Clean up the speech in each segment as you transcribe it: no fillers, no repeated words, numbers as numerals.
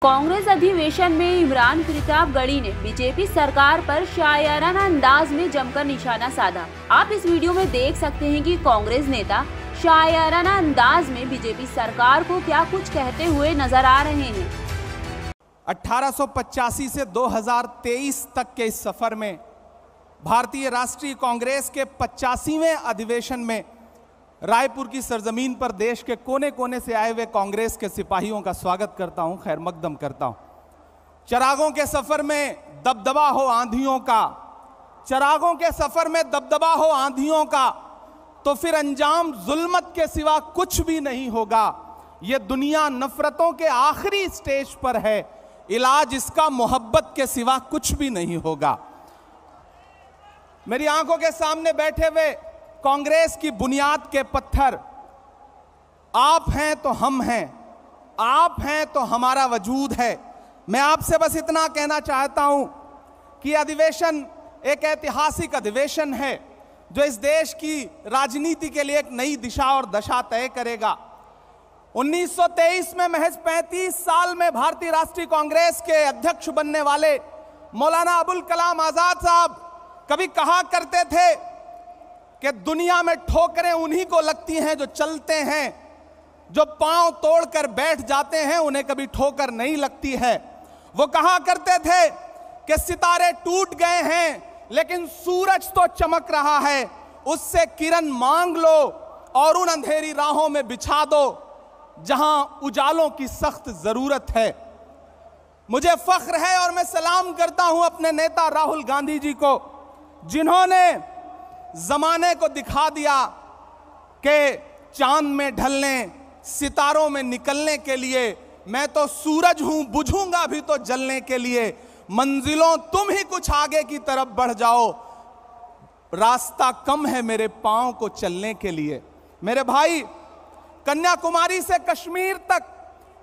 कांग्रेस अधिवेशन में इमरान प्रतापगढ़ी ने बीजेपी सरकार पर शायराना अंदाज में जमकर निशाना साधा। आप इस वीडियो में देख सकते हैं कि कांग्रेस नेता शायराना अंदाज में बीजेपी सरकार को क्या कुछ कहते हुए नजर आ रहे हैं। 1885 से 2023 तक के इस सफर में भारतीय राष्ट्रीय कांग्रेस के 85वें अधिवेशन में रायपुर की सरजमीन पर देश के कोने कोने से आए हुए कांग्रेस के सिपाहियों का स्वागत करता हूं, खैर मकदम करता हूं। चिरागों के सफर में दबदबा हो आंधियों का, चिरागों के सफर में दबदबा हो आंधियों का, तो फिर अंजाम जुल्मत के सिवा कुछ भी नहीं होगा। ये दुनिया नफरतों के आखिरी स्टेज पर है, इलाज इसका मोहब्बत के सिवा कुछ भी नहीं होगा। मेरी आंखों के सामने बैठे हुए कांग्रेस की बुनियाद के पत्थर आप हैं तो हम हैं, आप हैं तो हमारा वजूद है। मैं आपसे बस इतना कहना चाहता हूं कि अधिवेशन एक ऐतिहासिक अधिवेशन है जो इस देश की राजनीति के लिए एक नई दिशा और दशा तय करेगा। 1923 में महज 35 साल में भारतीय राष्ट्रीय कांग्रेस के अध्यक्ष बनने वाले मौलाना अबुल कलाम आजाद साहब कभी कहा करते थे कि दुनिया में ठोकरें उन्हीं को लगती हैं जो चलते हैं, जो पांव तोड़कर बैठ जाते हैं उन्हें कभी ठोकर नहीं लगती है। वो कहा करते थे कि सितारे टूट गए हैं लेकिन सूरज तो चमक रहा है, उससे किरण मांग लो और उन अंधेरी राहों में बिछा दो जहां उजालों की सख्त जरूरत है। मुझे फख्र है और मैं सलाम करता हूं अपने नेता राहुल गांधी जी को, जिन्होंने जमाने को दिखा दिया कि चांद में ढलने, सितारों में निकलने के लिए मैं तो सूरज हूं, बुझूंगा भी तो जलने के लिए। मंजिलों तुम ही कुछ आगे की तरफ बढ़ जाओ, रास्ता कम है मेरे पांव को चलने के लिए। मेरे भाई, कन्याकुमारी से कश्मीर तक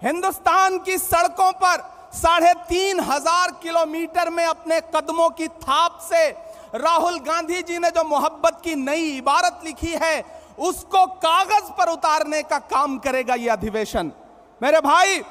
हिंदुस्तान की सड़कों पर 3,500 किलोमीटर में अपने कदमों की थाप से राहुल गांधी जी ने जो मोहब्बत की नई इबारत लिखी है उसको कागज पर उतारने का काम करेगा ये अधिवेशन। मेरे भाई,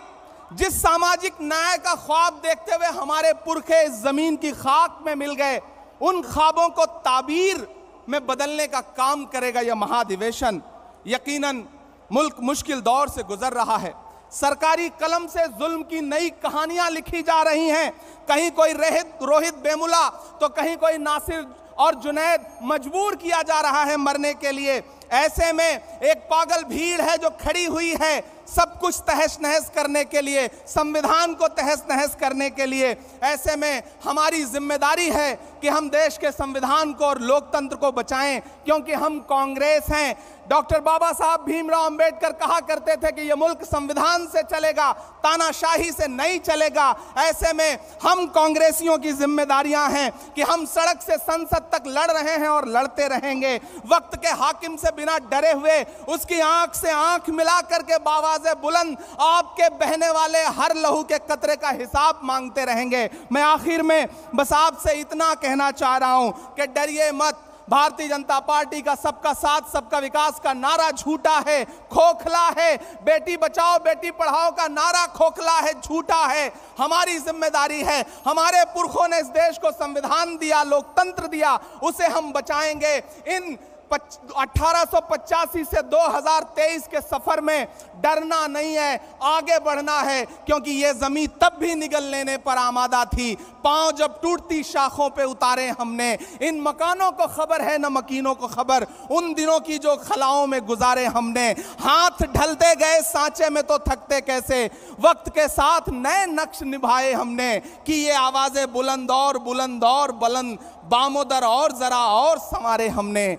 जिस सामाजिक न्याय का ख्वाब देखते हुए हमारे पुरखे इस जमीन की खाक में मिल गए, उन ख्वाबों को ताबीर में बदलने का काम करेगा यह महाधिवेशन। यकीनन मुल्क मुश्किल दौर से गुजर रहा है, सरकारी कलम से जुल्म की नई कहानियां लिखी जा रही हैं। कहीं कोई रोहित बेमुला तो कहीं कोई नासिर और जुनैद मजबूर किया जा रहा है मरने के लिए। ऐसे में एक पागल भीड़ है जो खड़ी हुई है सब कुछ तहस नहस करने के लिए, संविधान को तहस नहस करने के लिए। ऐसे में हमारी जिम्मेदारी है कि हम देश के संविधान को और लोकतंत्र को बचाएं, क्योंकि हम कांग्रेस हैं। डॉक्टर बाबा साहब भीमराव अंबेडकर कहा करते थे कि यह मुल्क संविधान से चलेगा, तानाशाही से नहीं चलेगा। ऐसे में हम कांग्रेसियों की जिम्मेदारियां हैं कि हम सड़क से संसद तक लड़ रहे हैं और लड़ते रहेंगे। वक्त के हाकिम से बिना डरे हुए उसकी आंख से आंख मिला करके बावाज़े बुलंद आपके बहने वाले हर लहू के कतरे का हिसाब मांगते रहेंगे। मैं आखिर में बस आपसे इतना कहना चाह रहा हूं कि डरिए मत। भारतीय जनता पार्टी का सबका साथ सबका विकास का नारा झूठा है, खोखला है। बेटी बचाओ बेटी पढ़ाओ का नारा खोखला है, झूठा है। हमारी जिम्मेदारी है, हमारे पुरखों ने इस देश को संविधान दिया, लोकतंत्र दिया, उसे हम बचाएंगे। इन 1885 से 2023 के सफर में डरना नहीं है, आगे बढ़ना है, क्योंकि ये जमीन तब भी निगल लेने पर आमादा थी। पांव जब टूटती शाखों पे उतारे हमने। इन मकानों को खबर है न मकीनों को खबर, उन दिनों की जो खलाओं में गुजारे हमने। हाथ ढलते गए सांचे में तो थकते कैसे, वक्त के साथ नए नक्श निभाए हमने कि ये आवाजें बुलंद और बुलंद, बामोदर और जरा और संवारे हमने।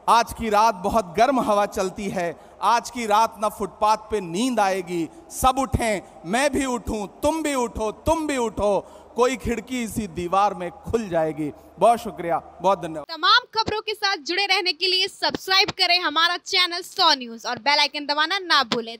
आज की रात बहुत गर्म हवा चलती है, आज की रात ना फुटपाथ पे नींद आएगी। सब उठें, मैं भी उठूं, तुम भी उठो, तुम भी उठो, कोई खिड़की इसी दीवार में खुल जाएगी। बहुत शुक्रिया, बहुत धन्यवाद। तमाम खबरों के साथ जुड़े रहने के लिए सब्सक्राइब करें हमारा चैनल 100 न्यूज़ और बेल आइकन दबाना ना भूलें।